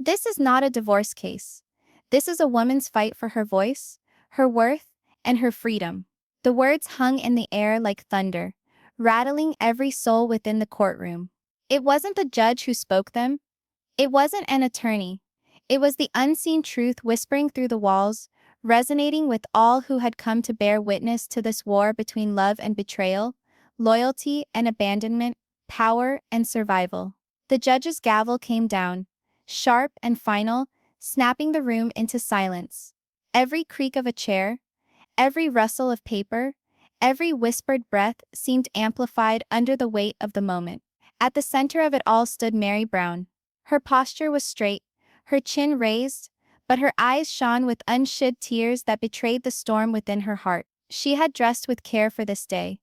This is not a divorce case. This is a woman's fight for her voice, her worth, and her freedom. The words hung in the air like thunder, rattling every soul within the courtroom. It wasn't the judge who spoke them. It wasn't an attorney. It was the unseen truth whispering through the walls, resonating with all who had come to bear witness to this war between love and betrayal, loyalty and abandonment, power and survival. The judge's gavel came down, sharp and final, snapping the room into silence. Every creak of a chair, every rustle of paper, every whispered breath seemed amplified under the weight of the moment. At the center of it all stood Meri Brown. Her posture was straight, her chin raised, but her eyes shone with unshed tears that betrayed the storm within her heart. She had dressed with care for this day.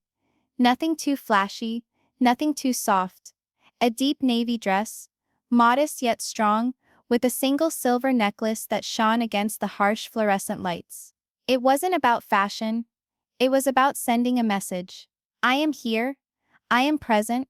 Nothing too flashy, nothing too soft. A deep navy dress, modest yet strong, with a single silver necklace that shone against the harsh fluorescent lights. It wasn't about fashion. It was about sending a message. I am here. I am present.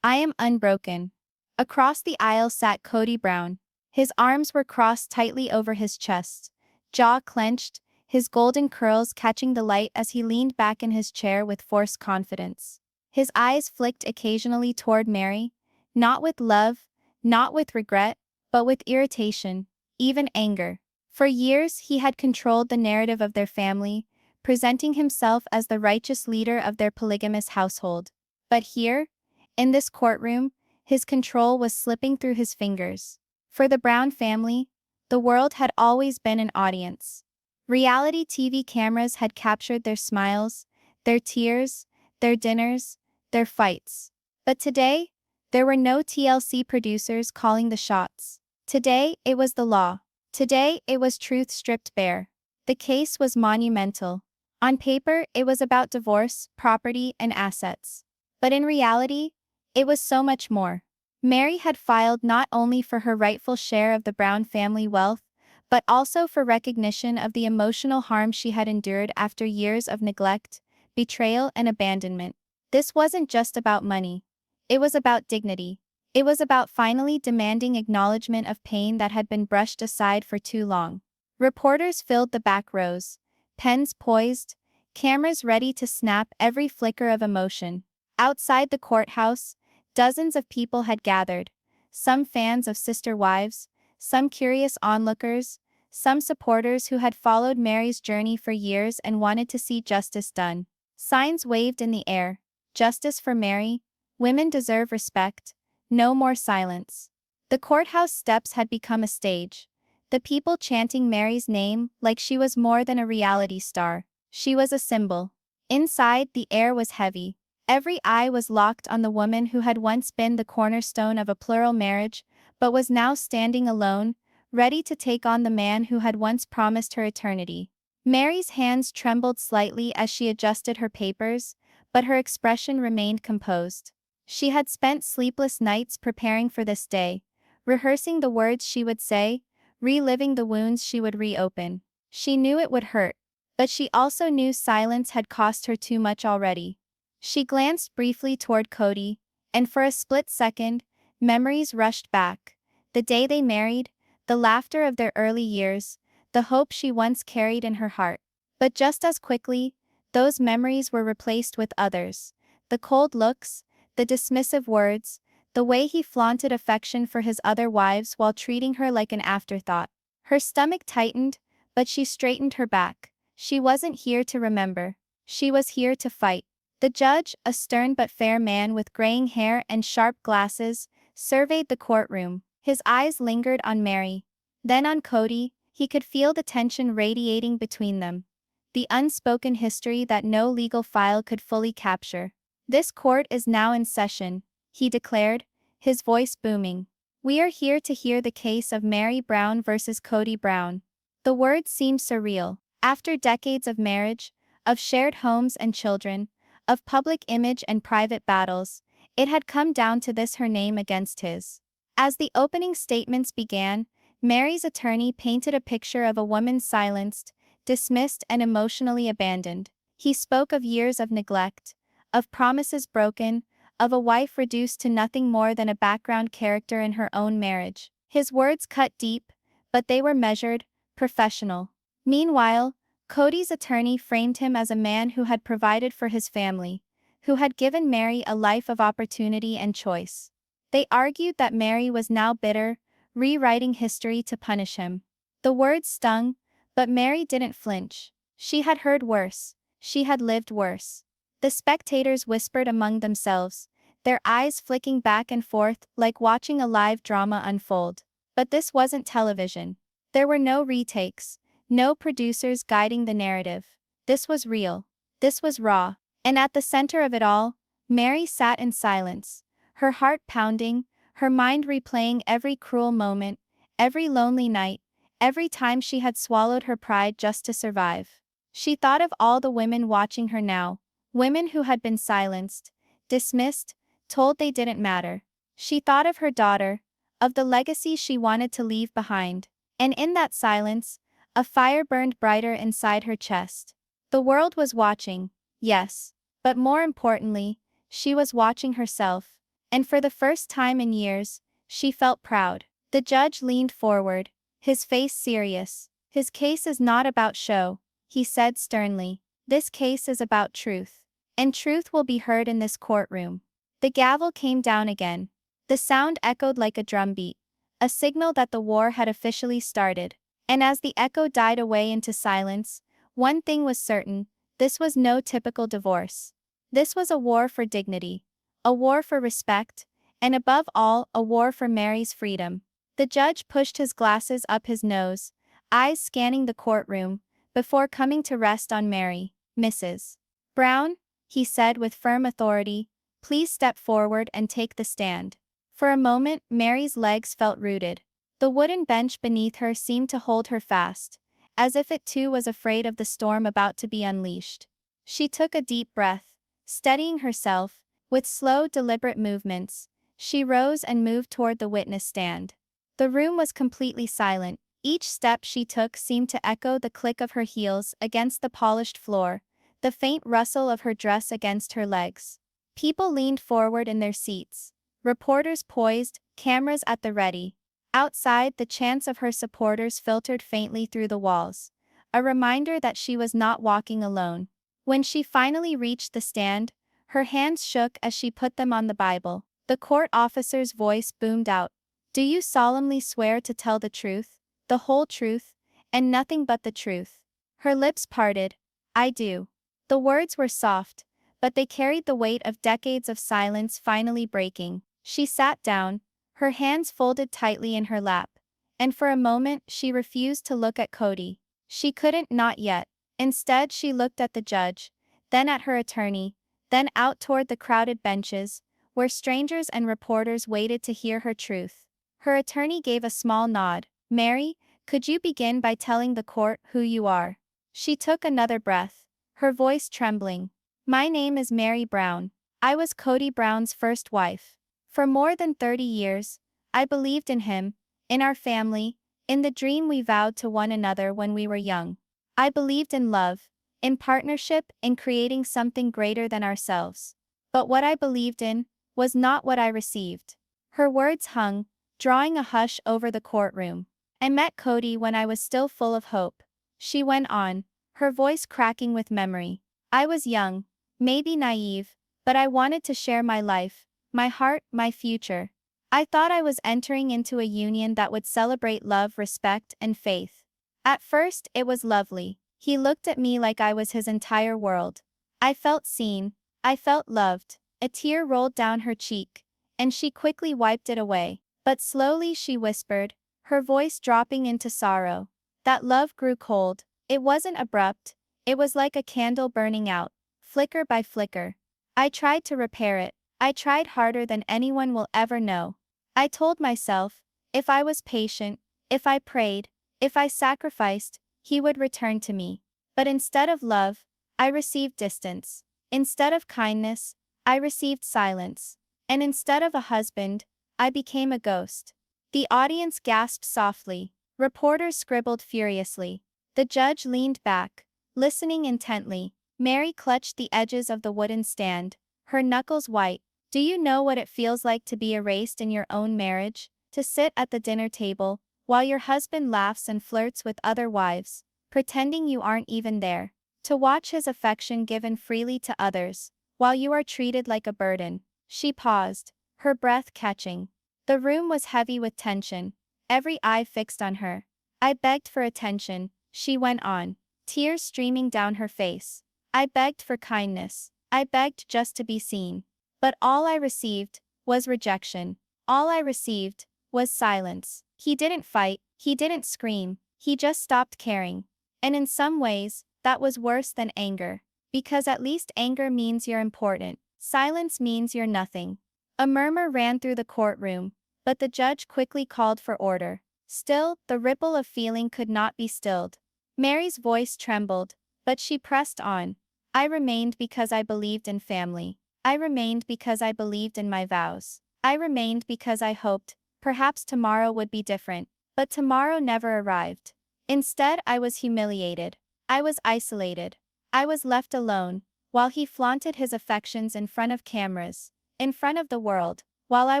I am unbroken. Across the aisle sat Kody Brown. His arms were crossed tightly over his chest, jaw clenched, his golden curls catching the light as he leaned back in his chair with forced confidence. His eyes flicked occasionally toward Meri, not with love, not with regret, but with irritation, even anger. For years he had controlled the narrative of their family, presenting himself as the righteous leader of their polygamous household. But here, in this courtroom, his control was slipping through his fingers. For the Brown family, the world had always been an audience. Reality TV cameras had captured their smiles, their tears, their dinners, their fights. But today, there were no TLC producers calling the shots. Today, it was the law. Today, it was truth stripped bare. The case was monumental. On paper, it was about divorce, property, and assets. But in reality, it was so much more. Meri had filed not only for her rightful share of the Brown family wealth, but also for recognition of the emotional harm she had endured after years of neglect, betrayal, and abandonment. This wasn't just about money. It was about dignity. It was about finally demanding acknowledgement of pain that had been brushed aside for too long. Reporters filled the back rows, pens poised, cameras ready to snap every flicker of emotion. Outside the courthouse, dozens of people had gathered, some fans of Sister Wives, some curious onlookers, some supporters who had followed Meri's journey for years and wanted to see justice done. Signs waved in the air. Justice for Meri. Women deserve respect. No more silence. The courthouse steps had become a stage. The people chanting Meri's name like she was more than a reality star. She was a symbol. Inside, the air was heavy. Every eye was locked on the woman who had once been the cornerstone of a plural marriage, but was now standing alone, ready to take on the man who had once promised her eternity. Meri's hands trembled slightly as she adjusted her papers, but her expression remained composed. She had spent sleepless nights preparing for this day, rehearsing the words she would say, reliving the wounds she would reopen. She knew it would hurt, but she also knew silence had cost her too much already. She glanced briefly toward Kody, and for a split second, memories rushed back. The day they married, the laughter of their early years, the hope she once carried in her heart. But just as quickly, those memories were replaced with others. The cold looks, the dismissive words, the way he flaunted affection for his other wives while treating her like an afterthought. Her stomach tightened, but she straightened her back. She wasn't here to remember. She was here to fight. The judge, a stern but fair man with graying hair and sharp glasses, surveyed the courtroom. His eyes lingered on Meri, then on Kody. He could feel the tension radiating between them. The unspoken history that no legal file could fully capture. "This court is now in session," he declared, his voice booming. "We are here to hear the case of Meri Brown versus Kody Brown." The words seemed surreal. After decades of marriage, of shared homes and children, of public image and private battles, it had come down to this: her name against his. As the opening statements began, Meri's attorney painted a picture of a woman silenced, dismissed and emotionally abandoned. He spoke of years of neglect, of promises broken, of a wife reduced to nothing more than a background character in her own marriage. His words cut deep, but they were measured, professional. Meanwhile, Kody's attorney framed him as a man who had provided for his family, who had given Meri a life of opportunity and choice. They argued that Meri was now bitter, rewriting history to punish him. The words stung, but Meri didn't flinch. She had heard worse. She had lived worse. The spectators whispered among themselves, their eyes flicking back and forth like watching a live drama unfold. But this wasn't television. There were no retakes, no producers guiding the narrative. This was real. This was raw. And at the center of it all, Meri sat in silence, her heart pounding, her mind replaying every cruel moment, every lonely night, every time she had swallowed her pride just to survive. She thought of all the women watching her now, women who had been silenced, dismissed, told they didn't matter. She thought of her daughter, of the legacy she wanted to leave behind. And in that silence, a fire burned brighter inside her chest. The world was watching, yes, but more importantly, she was watching herself. And for the first time in years, she felt proud. The judge leaned forward, his face serious. His case is not about show, he said sternly. This case is about truth. And truth will be heard in this courtroom. The gavel came down again. The sound echoed like a drumbeat, a signal that the war had officially started. And as the echo died away into silence, one thing was certain: this was no typical divorce. This was a war for dignity, a war for respect, and above all, a war for Meri's freedom. The judge pushed his glasses up his nose, eyes scanning the courtroom, before coming to rest on Meri. Mrs. Brown, he said with firm authority, please step forward and take the stand. For a moment, Meri's legs felt rooted. The wooden bench beneath her seemed to hold her fast, as if it too was afraid of the storm about to be unleashed. She took a deep breath, steadying herself. With slow, deliberate movements, she rose and moved toward the witness stand. The room was completely silent. Each step she took seemed to echo the click of her heels against the polished floor, the faint rustle of her dress against her legs. People leaned forward in their seats, reporters poised, cameras at the ready. Outside, the chants of her supporters filtered faintly through the walls, a reminder that she was not walking alone. When she finally reached the stand, her hands shook as she put them on the Bible. The court officer's voice boomed out. Do you solemnly swear to tell the truth, the whole truth, and nothing but the truth? Her lips parted. I do. The words were soft, but they carried the weight of decades of silence finally breaking. She sat down, her hands folded tightly in her lap, and for a moment she refused to look at Kody. She couldn't, not yet. Instead, she looked at the judge, then at her attorney, then out toward the crowded benches, where strangers and reporters waited to hear her truth. Her attorney gave a small nod. Meri, could you begin by telling the court who you are? She took another breath, her voice trembling. My name is Meri Brown. I was Kody Brown's first wife. For more than 30 years, I believed in him, in our family, in the dream we vowed to one another when we were young. I believed in love, in partnership, in creating something greater than ourselves. But what I believed in was not what I received. Her words hung, drawing a hush over the courtroom. I met Kody when I was still full of hope. She went on, her voice cracking with memory. I was young, maybe naive, but I wanted to share my life, my heart, my future. I thought I was entering into a union that would celebrate love, respect, and faith. At first, it was lovely. He looked at me like I was his entire world. I felt seen. I felt loved. A tear rolled down her cheek, and she quickly wiped it away. But slowly she whispered, her voice dropping into sorrow. That love grew cold. It wasn't abrupt. It was like a candle burning out, flicker by flicker. I tried to repair it. I tried harder than anyone will ever know. I told myself, if I was patient, if I prayed, if I sacrificed, he would return to me. But instead of love, I received distance. Instead of kindness, I received silence. And instead of a husband, I became a ghost. The audience gasped softly. Reporters scribbled furiously. The judge leaned back, listening intently. Meri clutched the edges of the wooden stand, her knuckles white. Do you know what it feels like to be erased in your own marriage? To sit at the dinner table, while your husband laughs and flirts with other wives, pretending you aren't even there. To watch his affection given freely to others, while you are treated like a burden. She paused, her breath catching. The room was heavy with tension, every eye fixed on her. I begged for attention, she went on, tears streaming down her face. I begged for kindness. I begged just to be seen. But all I received was rejection. All I received was silence. He didn't fight, he didn't scream, he just stopped caring. And in some ways, that was worse than anger. Because at least anger means you're important. Silence means you're nothing. A murmur ran through the courtroom, but the judge quickly called for order. Still, the ripple of feeling could not be stilled. Mary's voice trembled, but she pressed on. I remained because I believed in family. I remained because I believed in my vows. I remained because I hoped, perhaps tomorrow would be different. But tomorrow never arrived. Instead, I was humiliated. I was isolated. I was left alone, while he flaunted his affections in front of cameras, in front of the world, while I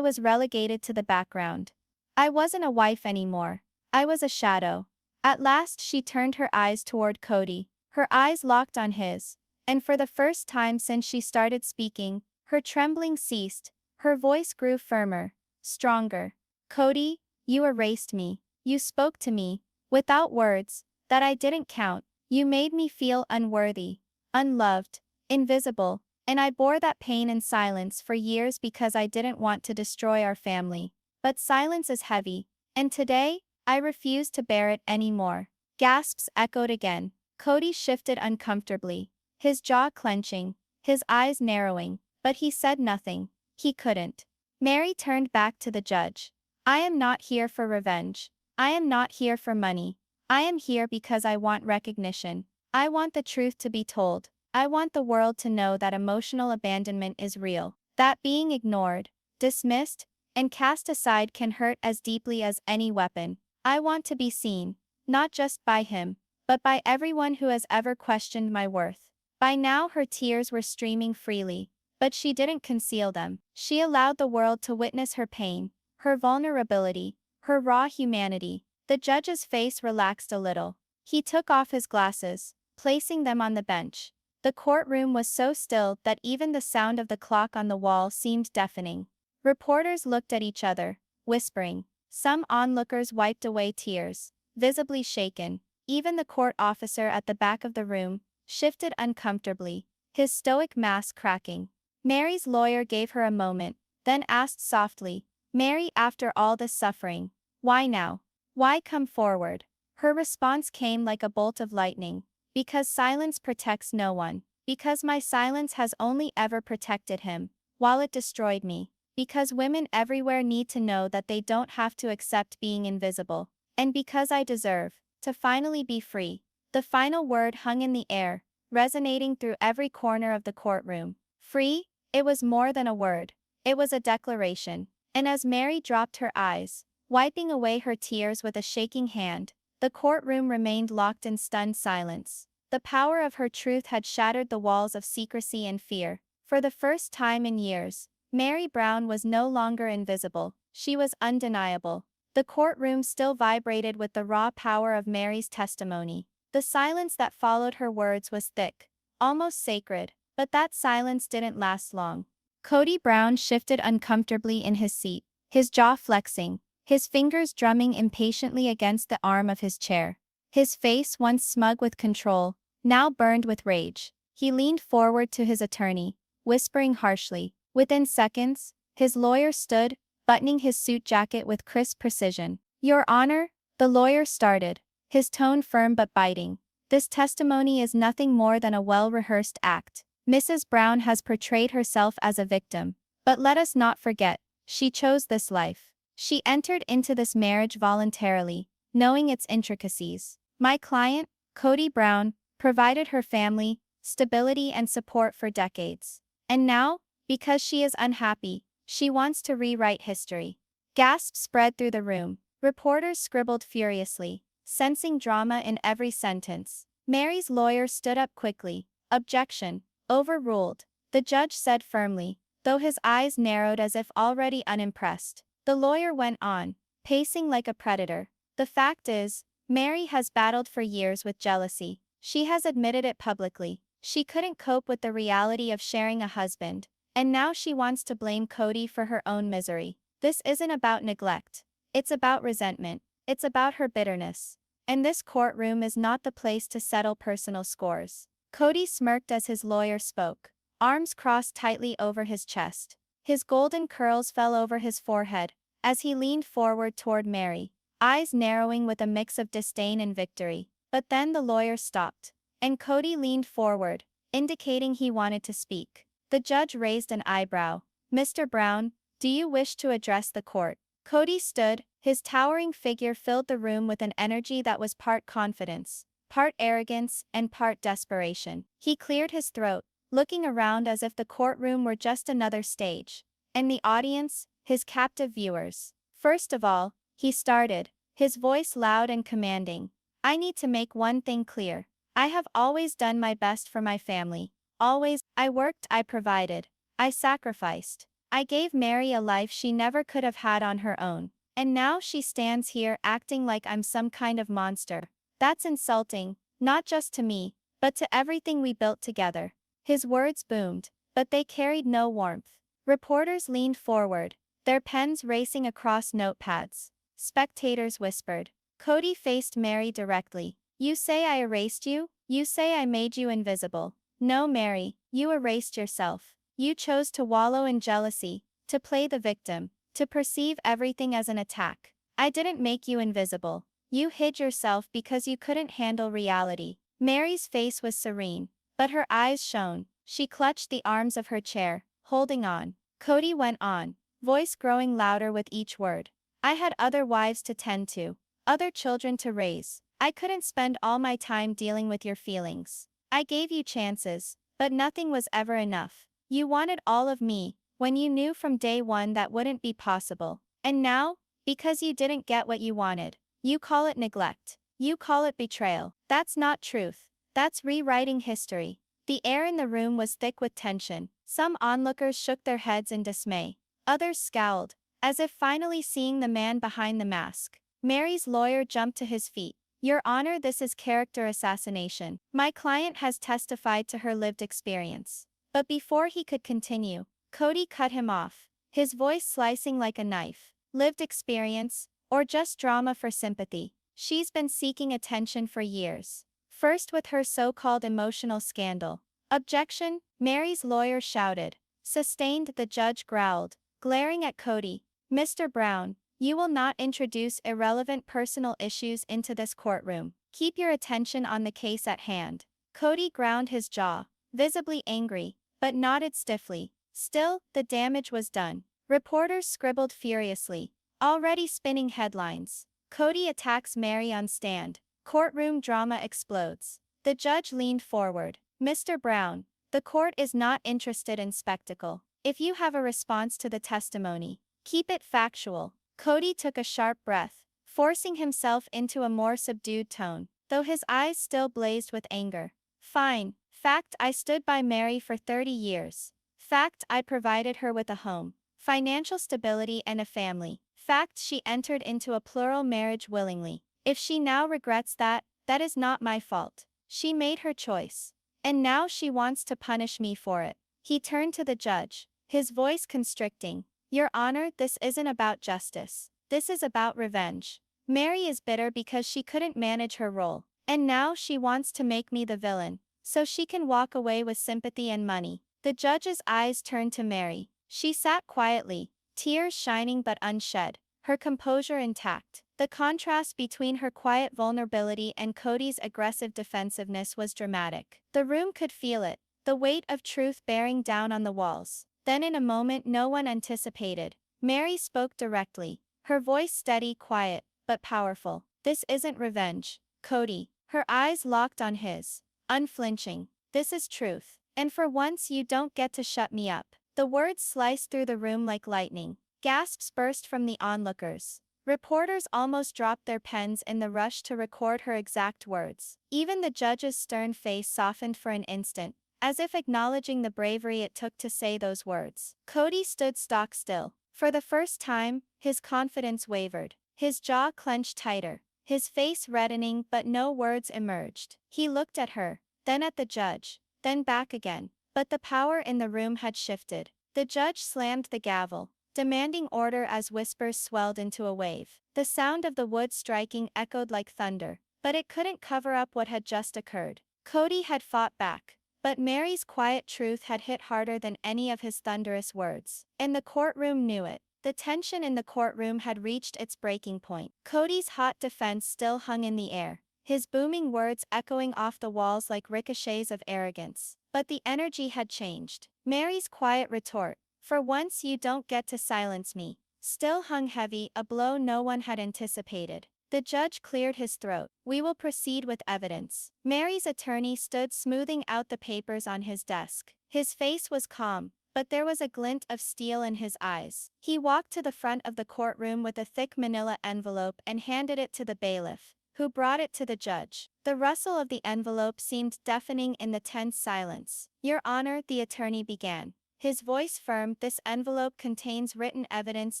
was relegated to the background. I wasn't a wife anymore. I was a shadow. At last she turned her eyes toward Kody. Her eyes locked on his, and for the first time since she started speaking, her trembling ceased, her voice grew firmer, stronger. Kody, you erased me. You spoke to me, without words, that I didn't count. You made me feel unworthy, unloved, invisible, and I bore that pain in silence for years because I didn't want to destroy our family. But silence is heavy, and today, I refuse to bear it anymore. Gasps echoed again. Kody shifted uncomfortably, his jaw clenching, his eyes narrowing, but he said nothing. He couldn't. Meri turned back to the judge. I am not here for revenge. I am not here for money. I am here because I want recognition. I want the truth to be told. I want the world to know that emotional abandonment is real. That being ignored, dismissed, and cast aside can hurt as deeply as any weapon. I want to be seen, not just by him, but by everyone who has ever questioned my worth. By now her tears were streaming freely, but she didn't conceal them. She allowed the world to witness her pain, her vulnerability, her raw humanity. The judge's face relaxed a little. He took off his glasses, placing them on the bench. The courtroom was so still that even the sound of the clock on the wall seemed deafening. Reporters looked at each other, whispering. Some onlookers wiped away tears, visibly shaken. Even the court officer at the back of the room shifted uncomfortably, his stoic mask cracking. Mary's lawyer gave her a moment, then asked softly, Meri, after all this suffering, why now? Why come forward? Her response came like a bolt of lightning. Because silence protects no one. Because my silence has only ever protected him, while it destroyed me. Because women everywhere need to know that they don't have to accept being invisible. And because I deserve to finally be free. The final word hung in the air, resonating through every corner of the courtroom. Free? It was more than a word. It was a declaration. And as Meri dropped her eyes, wiping away her tears with a shaking hand, the courtroom remained locked in stunned silence. The power of her truth had shattered the walls of secrecy and fear. For the first time in years, Meri Brown was no longer invisible. She was undeniable. The courtroom still vibrated with the raw power of Mary's testimony. The silence that followed her words was thick, almost sacred, but that silence didn't last long. Kody Brown shifted uncomfortably in his seat, his jaw flexing, his fingers drumming impatiently against the arm of his chair. His face, once smug with control, now burned with rage. He leaned forward to his attorney, whispering harshly. Within seconds, his lawyer stood, buttoning his suit jacket with crisp precision. Your Honor, the lawyer started, his tone firm but biting. This testimony is nothing more than a well-rehearsed act. Mrs. Brown has portrayed herself as a victim. But let us not forget, she chose this life. She entered into this marriage voluntarily, knowing its intricacies. My client, Kody Brown, provided her family stability and support for decades. And now, because she is unhappy, she wants to rewrite history. Gasps spread through the room. Reporters scribbled furiously, sensing drama in every sentence. Mary's lawyer stood up quickly. Objection. Overruled. The judge said firmly, though his eyes narrowed as if already unimpressed. The lawyer went on. pacing like a predator. The fact is, Meri has battled for years with jealousy. She has admitted it publicly. She couldn't cope with the reality of sharing a husband, and now she wants to blame Kody for her own misery. This isn't about neglect. It's about resentment. It's about her bitterness. And this courtroom is not the place to settle personal scores. Kody smirked as his lawyer spoke, arms crossed tightly over his chest. His golden curls fell over his forehead as he leaned forward toward Meri, eyes narrowing with a mix of disdain and victory. But then the lawyer stopped, and Kody leaned forward, indicating he wanted to speak. The judge raised an eyebrow. "Mr. Brown, do you wish to address the court?" Kody stood, his towering figure filled the room with an energy that was part confidence, part arrogance, and part desperation. He cleared his throat, looking around as if the courtroom were just another stage, and the audience, his captive viewers. "First of all," he started, his voice loud and commanding, "I need to make one thing clear. I have always done my best for my family. Always. I worked, I provided, I sacrificed. I gave Meri a life she never could have had on her own. And now she stands here acting like I'm some kind of monster. That's insulting, not just to me, but to everything we built together." His words boomed, but they carried no warmth. Reporters leaned forward, their pens racing across notepads. Spectators whispered. Kody faced Meri directly. "You say I erased you? You say I made you invisible. No, Meri, you erased yourself. You chose to wallow in jealousy, to play the victim, to perceive everything as an attack. I didn't make you invisible. You hid yourself because you couldn't handle reality." Meri's face was serene, but her eyes shone. She clutched the arms of her chair, holding on. Kody went on, voice growing louder with each word. "I had other wives to tend to, other children to raise. I couldn't spend all my time dealing with your feelings. I gave you chances, but nothing was ever enough. You wanted all of me, when you knew from day one that wouldn't be possible. And now, because you didn't get what you wanted, you call it neglect. You call it betrayal. That's not truth. That's rewriting history." The air in the room was thick with tension. Some onlookers shook their heads in dismay. Others scowled, as if finally seeing the man behind the mask. Meri's lawyer jumped to his feet. "Your Honor, this is character assassination. My client has testified to her lived experience." But before he could continue, Kody cut him off, his voice slicing like a knife. "Lived experience, or just drama for sympathy? She's been seeking attention for years. First with her so-called emotional scandal." "Objection," Meri's lawyer shouted. Sustained, the judge growled, glaring at Kody. "Mr. Brown, you will not introduce irrelevant personal issues into this courtroom. Keep your attention on the case at hand." Kody ground his jaw, visibly angry, but nodded stiffly. Still, the damage was done. Reporters scribbled furiously, already spinning headlines. Kody attacks Meri on stand. Courtroom drama explodes. The judge leaned forward. "Mr. Brown, the court is not interested in spectacle. If you have a response to the testimony, keep it factual." Kody took a sharp breath, forcing himself into a more subdued tone, though his eyes still blazed with anger. "Fine. Fact, I stood by Meri for 30 years. Fact, I provided her with a home, financial stability, and a family. Fact, she entered into a plural marriage willingly. If she now regrets that, that is not my fault. She made her choice. And now she wants to punish me for it." He turned to the judge, his voice constricting. "Your Honor, this isn't about justice. This is about revenge. Meri is bitter because she couldn't manage her role, and now she wants to make me the villain, so she can walk away with sympathy and money." The judge's eyes turned to Meri. She sat quietly, tears shining but unshed, her composure intact. The contrast between her quiet vulnerability and Kody's aggressive defensiveness was dramatic. The room could feel it, the weight of truth bearing down on the walls. Then in a moment no one anticipated, Meri spoke directly, her voice steady, quiet, but powerful. "This isn't revenge, Kody." Her eyes locked on his, unflinching. "This is truth. And for once you don't get to shut me up." The words sliced through the room like lightning. Gasps burst from the onlookers. Reporters almost dropped their pens in the rush to record her exact words. Even the judge's stern face softened for an instant, as if acknowledging the bravery it took to say those words. Kody stood stock still. For the first time, his confidence wavered. His jaw clenched tighter, his face reddening, but no words emerged. He looked at her, then at the judge, then back again. But the power in the room had shifted. The judge slammed the gavel, demanding order as whispers swelled into a wave. The sound of the wood striking echoed like thunder, but it couldn't cover up what had just occurred. Kody had fought back, but Meri's quiet truth had hit harder than any of his thunderous words. And the courtroom knew it. The tension in the courtroom had reached its breaking point. Kody's hot defense still hung in the air, his booming words echoing off the walls like ricochets of arrogance. But the energy had changed. Meri's quiet retort, "For once you don't get to silence me," still hung heavy, a blow no one had anticipated. The judge cleared his throat. "We will proceed with evidence." Meri's attorney stood smoothing out the papers on his desk. His face was calm, but there was a glint of steel in his eyes. He walked to the front of the courtroom with a thick manila envelope and handed it to the bailiff, who brought it to the judge. The rustle of the envelope seemed deafening in the tense silence. "Your Honor," the attorney began, his voice firm, "this envelope contains written evidence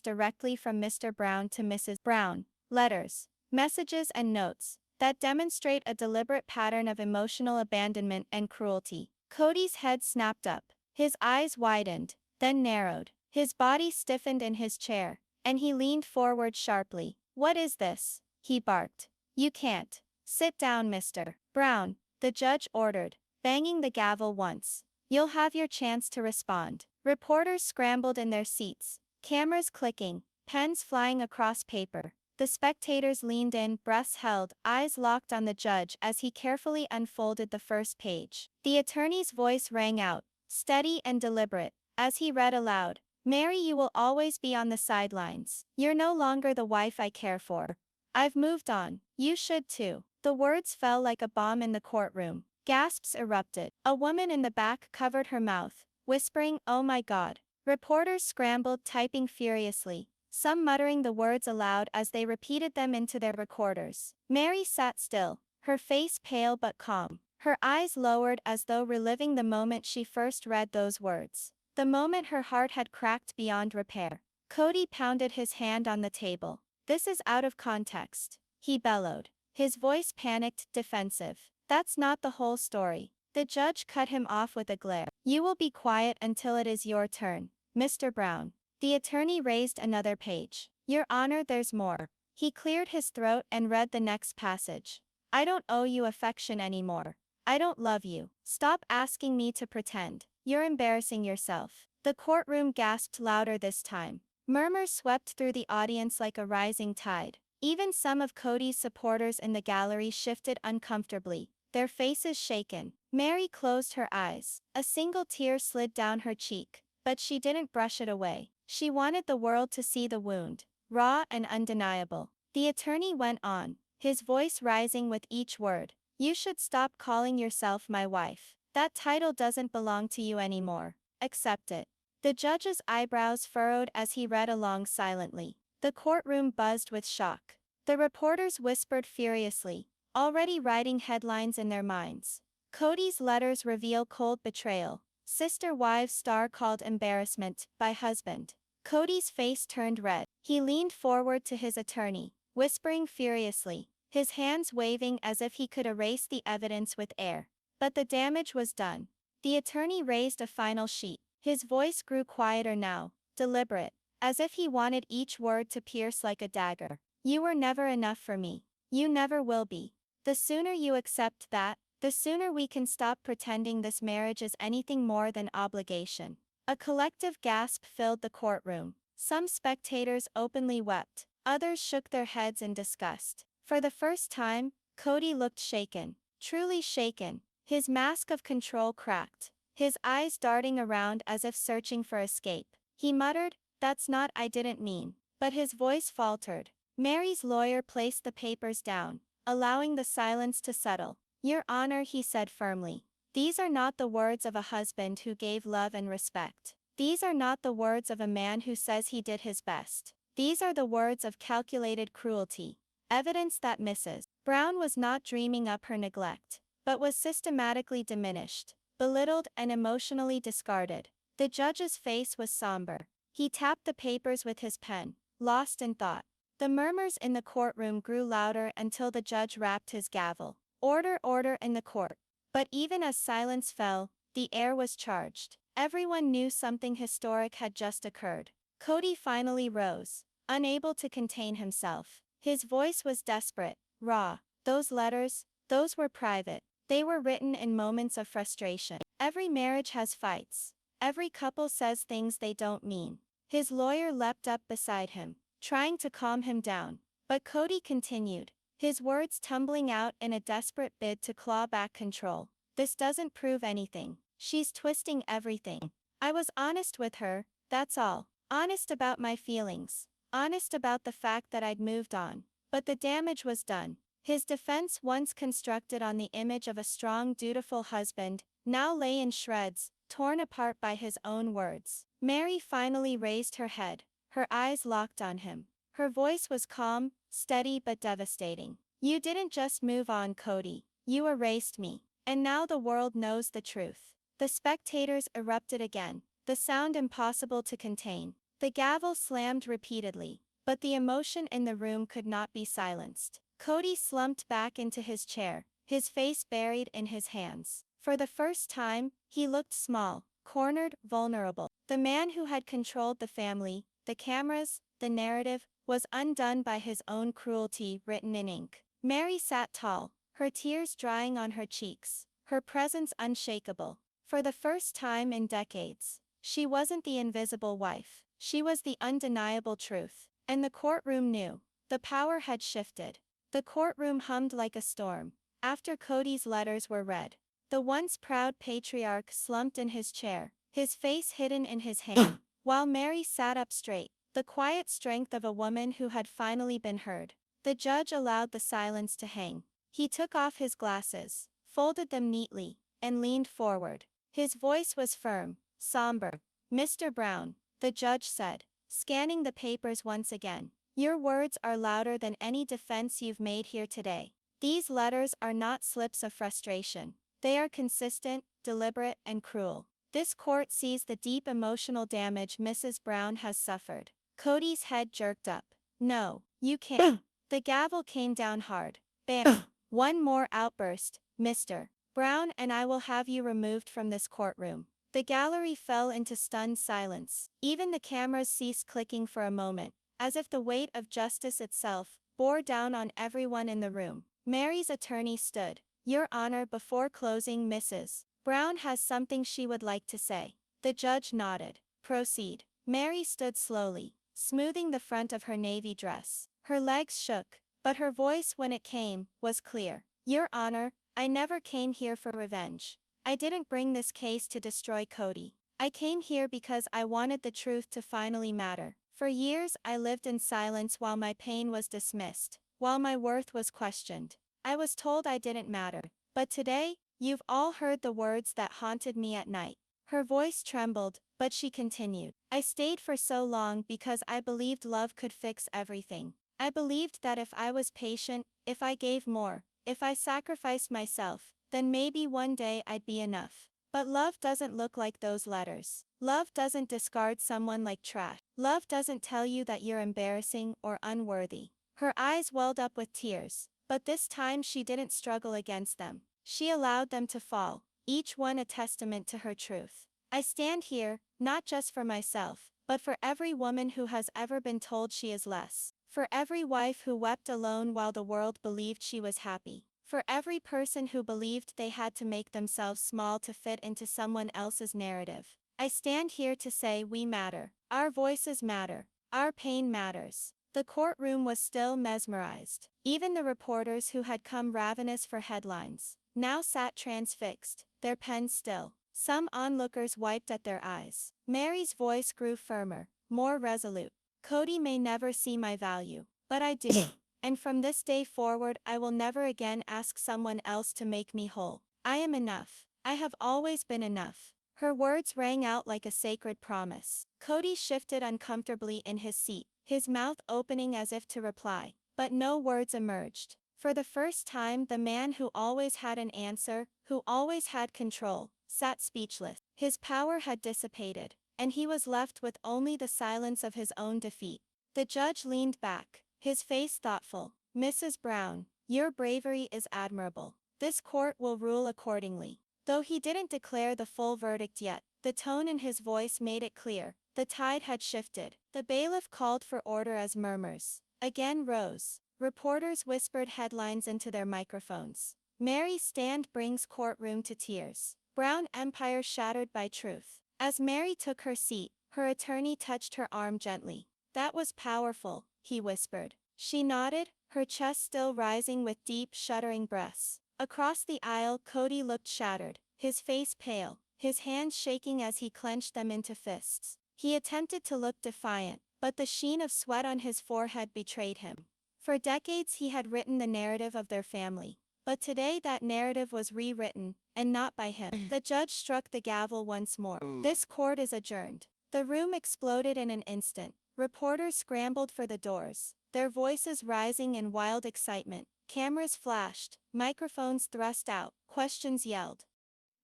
directly from Mr. Brown to Mrs. Brown. Letters, messages and notes that demonstrate a deliberate pattern of emotional abandonment and cruelty." Kody's head snapped up. His eyes widened, then narrowed. His body stiffened in his chair, and he leaned forward sharply. "What is this?" he barked. "You can't." "Sit down, Mr. Brown," the judge ordered, banging the gavel once. "You'll have your chance to respond." Reporters scrambled in their seats, cameras clicking, pens flying across paper. The spectators leaned in, breaths held, eyes locked on the judge as he carefully unfolded the first page. The attorney's voice rang out, steady and deliberate, as he read aloud, "Meri, you will always be on the sidelines. You're no longer the wife I care for. I've moved on. You should too." The words fell like a bomb in the courtroom. Gasps erupted. A woman in the back covered her mouth, whispering, "Oh my God." Reporters scrambled, typing furiously, some muttering the words aloud as they repeated them into their recorders. Meri sat still, her face pale but calm, her eyes lowered as though reliving the moment she first read those words, the moment her heart had cracked beyond repair. Kody pounded his hand on the table. "This is out of context," he bellowed, his voice panicked, defensive. "That's not the whole story." The judge cut him off with a glare. "You will be quiet until it is your turn, Mr. Brown." The attorney raised another page. "Your Honor, there's more." He cleared his throat and read the next passage. "I don't owe you affection anymore. I don't love you. Stop asking me to pretend. You're embarrassing yourself." The courtroom gasped louder this time. Murmurs swept through the audience like a rising tide. Even some of Kody's supporters in the gallery shifted uncomfortably, their faces shaken. Meri closed her eyes. A single tear slid down her cheek, but she didn't brush it away. She wanted the world to see the wound, raw and undeniable. The attorney went on, his voice rising with each word. "You should stop calling yourself my wife. That title doesn't belong to you anymore. Accept it." The judge's eyebrows furrowed as he read along silently. The courtroom buzzed with shock. The reporters whispered furiously, already writing headlines in their minds. Kody's letters reveal cold betrayal. Sister wives star called embarrassment by husband. Kody's face turned red. He leaned forward to his attorney, whispering furiously, his hands waving as if he could erase the evidence with air. But the damage was done. The attorney raised a final sheet. His voice grew quieter now, deliberate, as if he wanted each word to pierce like a dagger. "You were never enough for me. You never will be. The sooner you accept that, the sooner we can stop pretending this marriage is anything more than obligation." A collective gasp filled the courtroom. Some spectators openly wept, others shook their heads in disgust. For the first time, Kody looked shaken, truly shaken. His mask of control cracked, his eyes darting around as if searching for escape. He muttered, "That's not, I didn't mean." But his voice faltered. Meri's lawyer placed the papers down, allowing the silence to settle. "Your Honor," he said firmly, "these are not the words of a husband who gave love and respect. These are not the words of a man who says he did his best. These are the words of calculated cruelty. Evidence that Mrs. Brown was not dreaming up her neglect, but was systematically diminished, belittled and emotionally discarded." The judge's face was somber. He tapped the papers with his pen, lost in thought. The murmurs in the courtroom grew louder until the judge rapped his gavel. Order, order in the court. But even as silence fell, the air was charged. Everyone knew something historic had just occurred. Kody finally rose, unable to contain himself. His voice was desperate, raw. Those letters, those were private. They were written in moments of frustration. Every marriage has fights. Every couple says things they don't mean. His lawyer leapt up beside him, trying to calm him down. But Kody continued, his words tumbling out in a desperate bid to claw back control. This doesn't prove anything. She's twisting everything. I was honest with her, that's all. Honest about my feelings. Honest about the fact that I'd moved on. But the damage was done. His defense, once constructed on the image of a strong, dutiful husband, now lay in shreds, torn apart by his own words. Meri finally raised her head, her eyes locked on him. Her voice was calm, steady but devastating. You didn't just move on, Kody. You erased me. And now the world knows the truth. The spectators erupted again, the sound impossible to contain. The gavel slammed repeatedly, but the emotion in the room could not be silenced. Kody slumped back into his chair, his face buried in his hands. For the first time, he looked small, cornered, vulnerable. The man who had controlled the family, the cameras, the narrative, was undone by his own cruelty written in ink. Meri sat tall, her tears drying on her cheeks, her presence unshakable. For the first time in decades, she wasn't the invisible wife. She was the undeniable truth. And the courtroom knew. The power had shifted. The courtroom hummed like a storm. After Kody's letters were read, the once proud patriarch slumped in his chair, his face hidden in his hand, while Meri sat up straight, the quiet strength of a woman who had finally been heard. The judge allowed the silence to hang. He took off his glasses, folded them neatly, and leaned forward. His voice was firm, somber. Mr. Brown, the judge said, scanning the papers once again, your words are louder than any defense you've made here today. These letters are not slips of frustration. They are consistent, deliberate, and cruel. This court sees the deep emotional damage Mrs. Brown has suffered. Kody's head jerked up. No, you can't. The gavel came down hard. Bam. One more outburst, Mr. Brown, and I will have you removed from this courtroom. The gallery fell into stunned silence. Even the cameras ceased clicking for a moment, as if the weight of justice itself bore down on everyone in the room. Meri's attorney stood. Your Honor, before closing, Mrs. Brown has something she would like to say. The judge nodded. Proceed. Meri stood slowly, smoothing the front of her navy dress. Her legs shook, but her voice, when it came, was clear. Your Honor, I never came here for revenge. I didn't bring this case to destroy Kody. I came here because I wanted the truth to finally matter. For years I lived in silence while my pain was dismissed, while my worth was questioned. I was told I didn't matter. But today, you've all heard the words that haunted me at night. Her voice trembled, but she continued. I stayed for so long because I believed love could fix everything. I believed that if I was patient, if I gave more, if I sacrificed myself, then maybe one day I'd be enough. But love doesn't look like those letters. Love doesn't discard someone like trash. Love doesn't tell you that you're embarrassing or unworthy. Her eyes welled up with tears, but this time she didn't struggle against them. She allowed them to fall, each one a testament to her truth. I stand here, not just for myself, but for every woman who has ever been told she is less. For every wife who wept alone while the world believed she was happy. For every person who believed they had to make themselves small to fit into someone else's narrative. I stand here to say we matter. Our voices matter. Our pain matters. The courtroom was still mesmerized. Even the reporters who had come ravenous for headlines now sat transfixed, their pens still. Some onlookers wiped at their eyes. Meri's voice grew firmer, more resolute. Kody may never see my value, but I do. And from this day forward I will never again ask someone else to make me whole. I am enough. I have always been enough. Her words rang out like a sacred promise. Kody shifted uncomfortably in his seat, his mouth opening as if to reply, but no words emerged. For the first time, the man who always had an answer, who always had control, sat speechless. His power had dissipated, and he was left with only the silence of his own defeat. The judge leaned back, his face thoughtful. "Mrs. Brown, your bravery is admirable. This court will rule accordingly." Though he didn't declare the full verdict yet, the tone in his voice made it clear. The tide had shifted. The bailiff called for order as murmurs again rose. Reporters whispered headlines into their microphones. "Mary's stand brings courtroom to tears. Brown empire shattered by truth." As Mary took her seat, her attorney touched her arm gently. "That was powerful," he whispered. She nodded, her chest still rising with deep, shuddering breaths. Across the aisle, Kody looked shattered, his face pale, his hands shaking as he clenched them into fists. He attempted to look defiant, but the sheen of sweat on his forehead betrayed him. For decades he had written the narrative of their family. But today that narrative was rewritten, and not by him. The judge struck the gavel once more. "This court is adjourned." The room exploded in an instant. Reporters scrambled for the doors, their voices rising in wild excitement. Cameras flashed, microphones thrust out, questions yelled.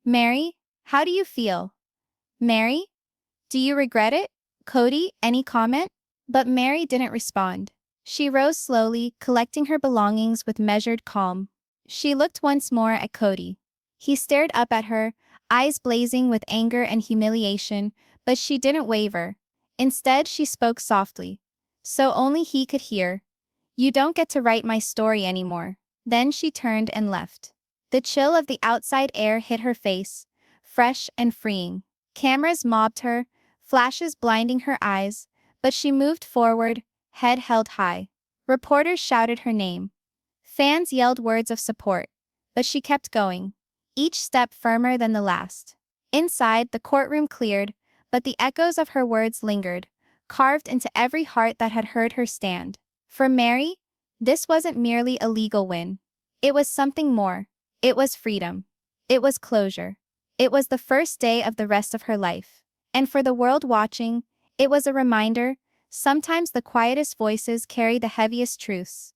Mary, how do you feel? Mary? Do you regret it? Kody, any comment? But Mary didn't respond. She rose slowly, collecting her belongings with measured calm. She looked once more at Kody. He stared up at her, eyes blazing with anger and humiliation, but she didn't waver. Instead, she spoke softly, so only he could hear. "You don't get to write my story anymore." Then she turned and left. The chill of the outside air hit her face, fresh and freeing. Cameras mobbed her, flashes blinding her eyes, but she moved forward, head held high. Reporters shouted her name. Fans yelled words of support, but she kept going, each step firmer than the last. Inside, the courtroom cleared, but the echoes of her words lingered, carved into every heart that had heard her stand. For Mary, this wasn't merely a legal win. It was something more. It was freedom. It was closure. It was the first day of the rest of her life. And for the world watching, it was a reminder, sometimes the quietest voices carry the heaviest truths.